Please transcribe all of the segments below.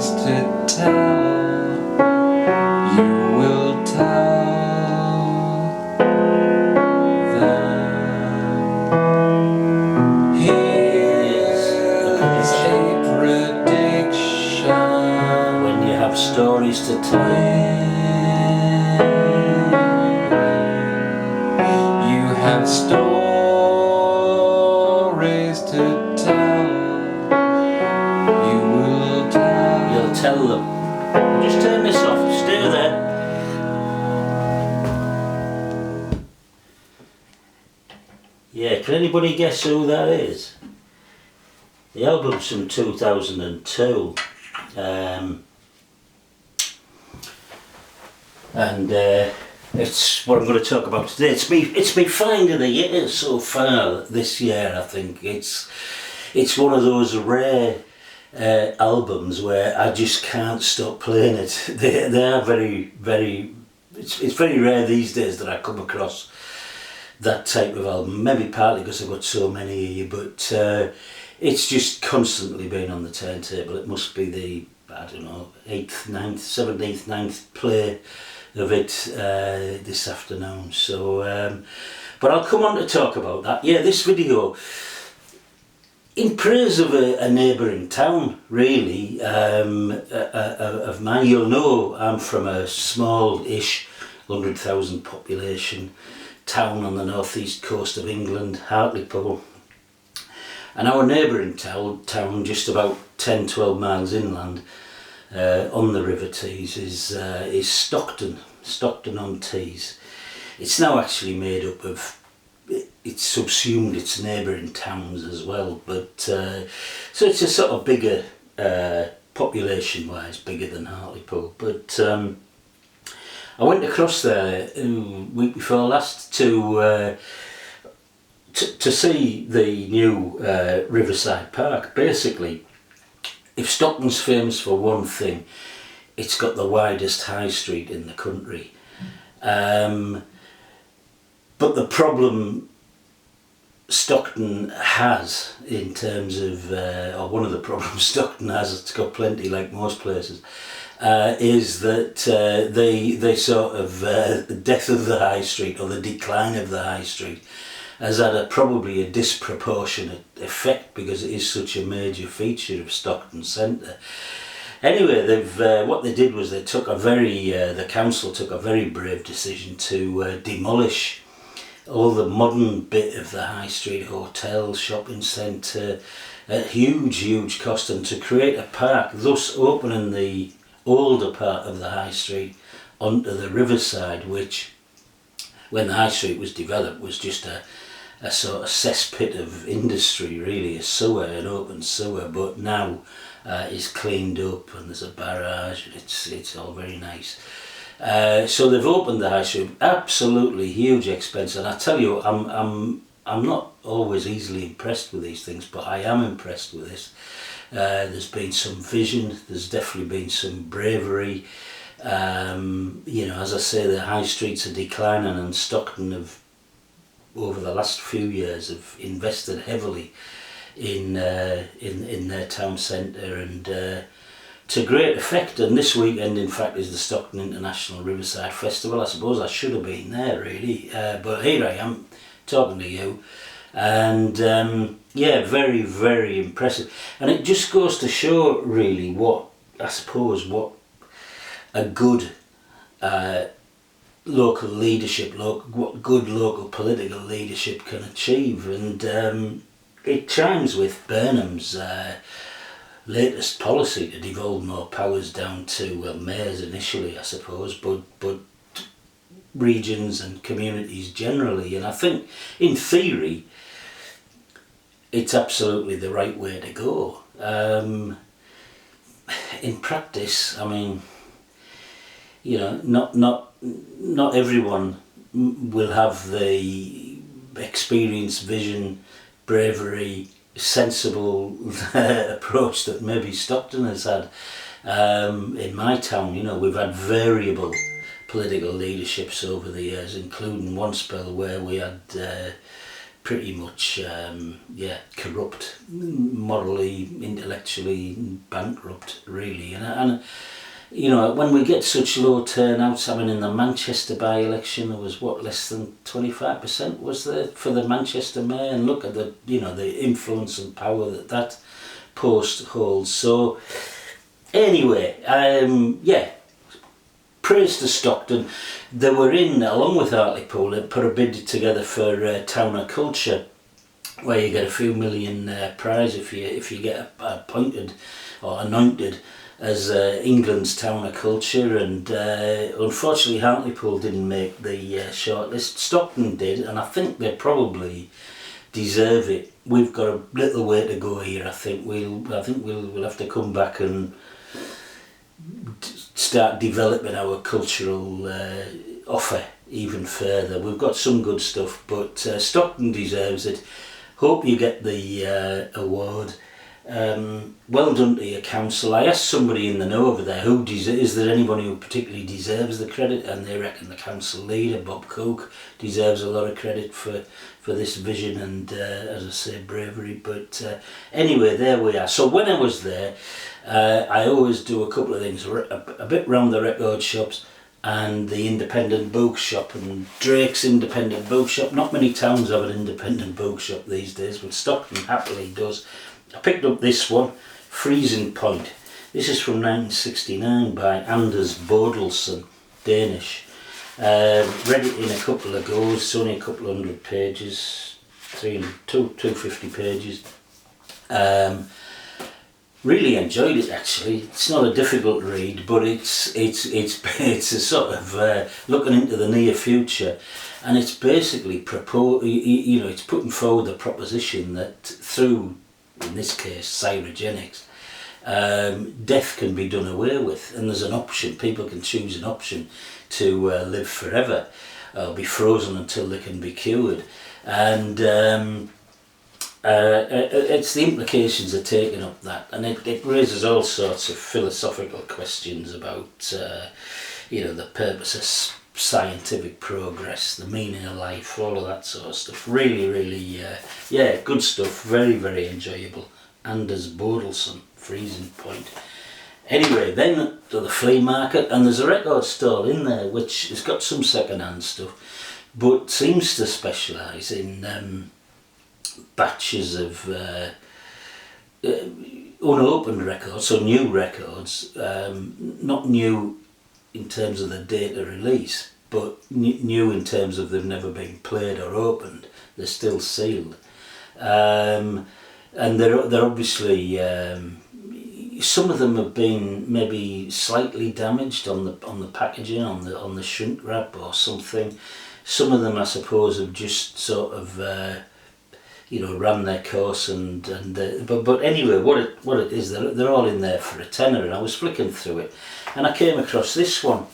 stories to tell, you will tell them. Here's a prediction. When you have stories to tell, you have stories to tell, you will tell. you'll tell them. Just turn this off, stay there. Yeah, can anybody guess who that is? The album's from 2002. And it's what I'm going to talk about today. It's me find of the year so far this year. I think it's one of those rare albums where I just can't stop playing it. They are very, very. It's very rare these days that I come across that type of album. Maybe partly because I've got so many here, but it's just constantly been on the turntable. It must be the, I don't know, 8th, 9th, 17th, 9th play of it this afternoon. So but I'll come on to talk about that. Yeah, this video in praise of a neighbouring town, really, of mine. You'll know I'm from a small-ish 100,000 population town on the northeast coast of England, Hartlepool. And our neighbouring town, just about 10-12 miles inland, on the River Tees, is Stockton-on-Tees. It's now actually made up of, it's subsumed its neighbouring towns as well, but so it's a sort of bigger, population-wise, bigger than Hartlepool. But I went across there week before last to see the new Riverside Park. Basically, if Stockton's famous for one thing, it's got the widest high street in the country. But the problem Stockton has in terms of, or one of the problems Stockton has, it's got plenty like most places, is that they sort of, the death of the high street or the decline of the high street has had probably a disproportionate effect because it is such a major feature of Stockton Centre. Anyway, what they did was they took the council took a very brave decision to demolish all the modern bit of the high street, hotel, shopping centre, at huge cost, and to create a park, thus opening the older part of the high street onto the riverside, which, when the high street was developed, was just a sort of cesspit of industry, really, a sewer, an open sewer, but now is cleaned up and there's a barrage and it's all very nice. So they've opened the high street, absolutely huge expense, and I tell you, I'm not always easily impressed with these things, but I am impressed with this. There's been some vision, there's definitely been some bravery. You know, as I say, the high streets are declining, and Stockton have, over the last few years, have invested heavily in their town centre, and to great effect. And this weekend, in fact, is the Stockton International Riverside Festival. I suppose I should have been there, really, but here I am talking to you, and yeah, very, very impressive. And it just goes to show, really, what a good local leadership, what good local political leadership can achieve. And it chimes with Burnham's latest policy to devolve more powers down to mayors initially, I suppose, but regions and communities generally. And I think, in theory, it's absolutely the right way to go. In practice, I mean, you know, not everyone will have the experience, vision, bravery, sensible approach that maybe Stockton has had. In my town, you know, we've had variable political leaderships over the years, including one spell where we had pretty much corrupt, morally, intellectually bankrupt, really. And you know, when we get such low turnouts, I mean, in the Manchester by-election, there was what, less than 25% was there for the Manchester mayor, and look at the, you know, the influence and power that that post holds. So anyway, praise to Stockton. They were in, along with Hartlepool, they put a bid together for Town of Culture, where you get a few million prize if you get appointed or anointed as England's Town of Culture. And unfortunately Hartlepool didn't make the shortlist. Stockton did, and I think they probably deserve it. We've got a little way to go here. I think we'll have to come back and start developing our cultural offer even further. We've got some good stuff, but Stockton deserves it. Hope you get the award. Well done to your council. I asked somebody in the know over there, is there anyone who particularly deserves the credit, and they reckon the council leader, Bob Cook, deserves a lot of credit for this vision and, as I say, bravery. But anyway, there we are. So when I was there, I always do a couple of things, a bit round the record shops and the independent bookshop. And Drake's independent bookshop, not many towns have an independent bookshop these days, but Stockton happily does. I picked up this one, Freezing Point. This is from 1969 by Anders Bodelsen, Danish. Read it in a couple of goes. It's only a couple of hundred pages, 250 pages. Really enjoyed it, actually. It's not a difficult read, but it's a sort of looking into the near future, and it's basically it's putting forward the proposition that through, in this case, cryogenics, death can be done away with, and there's an option. People can choose an option to live forever or be frozen until they can be cured. And it's the implications of taking up that, and it raises all sorts of philosophical questions about the purpose of scientific progress, the meaning of life, all of that sort of stuff. Really, good stuff. Very, very enjoyable. Anders Bodelsen, Freezing Point. Anyway, then to the flea market, and there's a record stall in there which has got some second-hand stuff, but seems to specialise in batches of unopened records, so new records, not new in terms of the date of release, but new in terms of they've never been played or opened. They're still sealed, and they're obviously some of them have been maybe slightly damaged on the packaging, on the shrink wrap or something. Some of them, I suppose, have just sort of ran their course, but anyway, what it is, they're all in there for a tenner. And I was flicking through it, and I came across this one.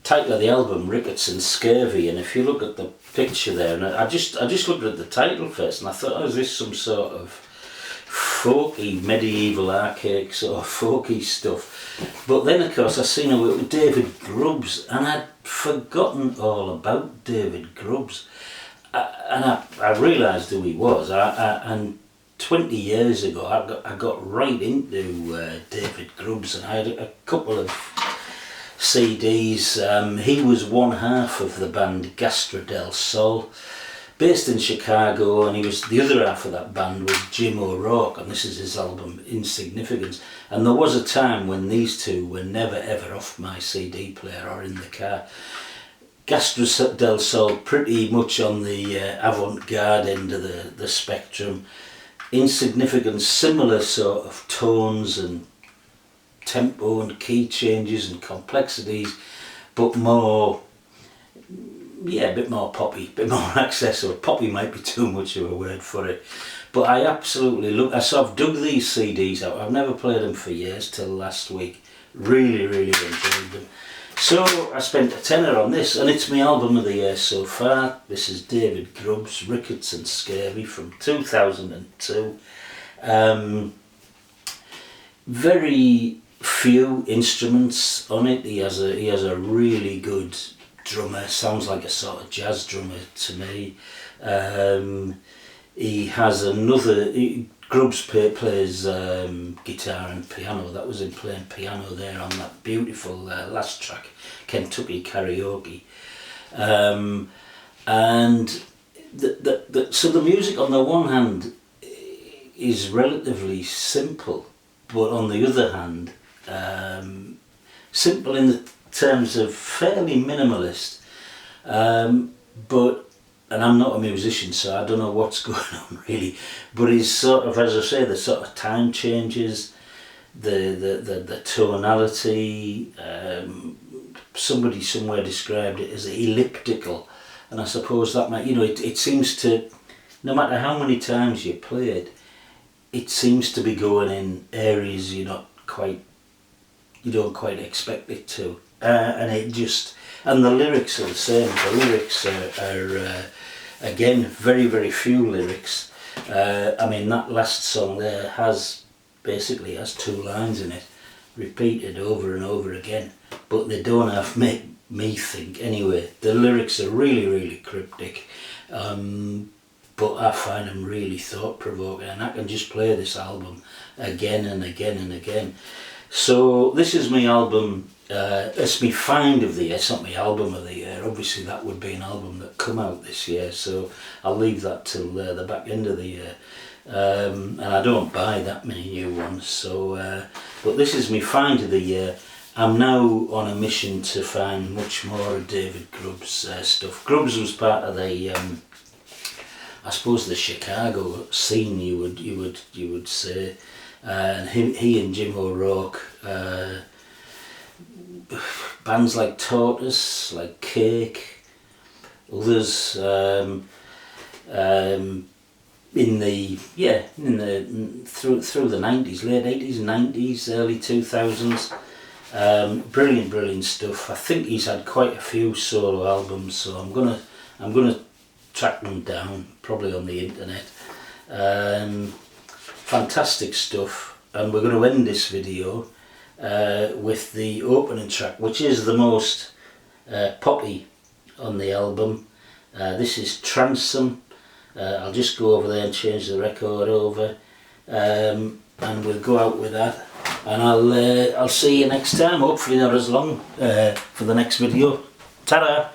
Title of the album, Rickets and Scurvy, and if you look at the picture there, and I just looked at the title first, and I thought, is this some sort of folky, medieval, archaic sort of folky stuff? But then, of course, I seen it with David Grubbs, and I'd forgotten all about David Grubbs. And I realised who he was, and 20 years ago I got right into David Grubbs, and I had a couple of CDs. He was one half of the band Gastra del Sol, based in Chicago, and the other half of that band was Jim O'Rourke, and this is his album Insignificance. And there was a time when these two were never ever off my CD player or in the car. Gastra del Sol, pretty much on the avant-garde end of the spectrum. Insignificance, similar sort of tones and tempo and key changes and complexities, but more, a bit more poppy, a bit more accessible. Poppy might be too much of a word for it, but I absolutely I sort of dug these CDs out. I've never played them for years till last week. Really enjoyed them. So I spent a tenner on this, and it's my album of the year so far. This is David Grubbs, Rickets and Scurvy from 2002. Very few instruments on it. He has a really good drummer. Sounds like a sort of jazz drummer to me. He has another. Grubbs plays guitar and piano. That was him playing piano there on that beautiful last track, Kentucky Karaoke. And so the music on the one hand is relatively simple, but on the other hand, simple in the terms of fairly minimalist, but. And I'm not a musician, so I don't know what's going on really. But he's sort of, as I say, the sort of time changes, the tonality. Somebody somewhere described it as elliptical, and I suppose that might, it seems to, no matter how many times you play it, it seems to be going in areas you don't quite expect it to, and the lyrics are the same. The lyrics are again, very, very few lyrics. I mean, that last song there has 2 lines in it, repeated over and over again, but they don't have me think anyway. The lyrics are really, really cryptic, but I find them really thought-provoking, and I can just play this album again and again and again. So this is my album. It's my find of the year. It's not my album of the year. Obviously that would be an album that come out this year, so I'll leave that till the back end of the year. And I don't buy that many new ones, so but this is my find of the year. I'm now on a mission to find much more of David Grubbs' stuff. Grubbs was part of the I suppose the Chicago scene, you would say, and he and Jim O'Rourke, bands like Tortoise, like Cake, others, through the 90s, late 80s, 90s, early 2000s. Brilliant stuff. I think he's had quite a few solo albums, so I'm gonna track them down, probably on the internet. Fantastic stuff, and we're going to end this video with the opening track, which is the most poppy on the album. This is Transom. I'll just go over there and change the record over, and we'll go out with that, and I'll see you next time. Hopefully not as long for the next video. Ta-da!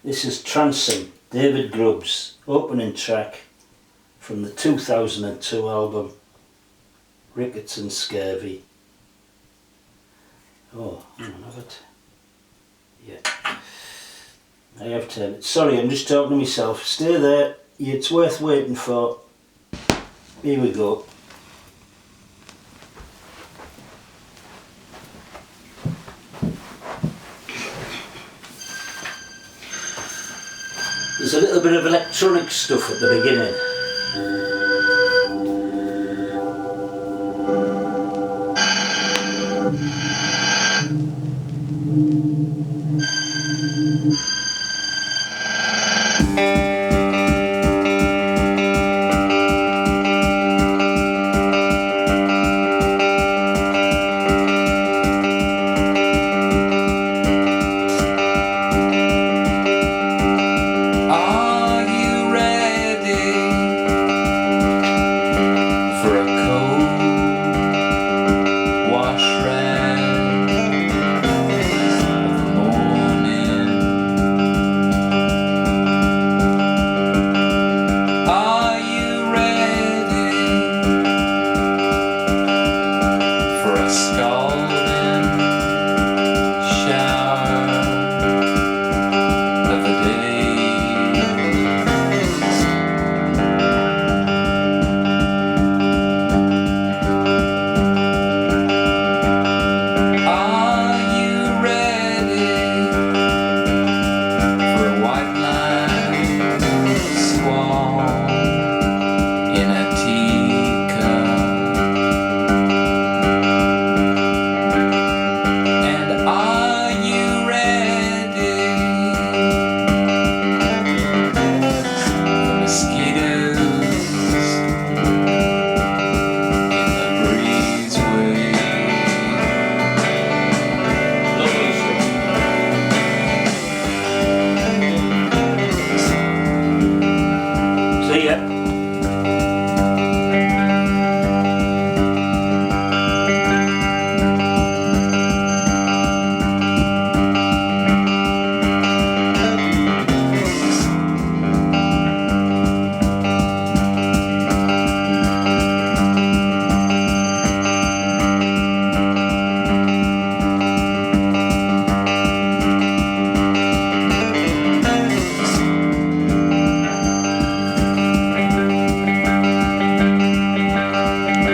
This is Transom, David Grubbs, opening track from the 2002 album Ricketts and Scurvy. Oh, hang on, have it? Yeah. I have turned it. Sorry, I'm just talking to myself. Stay there. It's worth waiting for. Here we go. There's a little bit of electronic stuff at the beginning.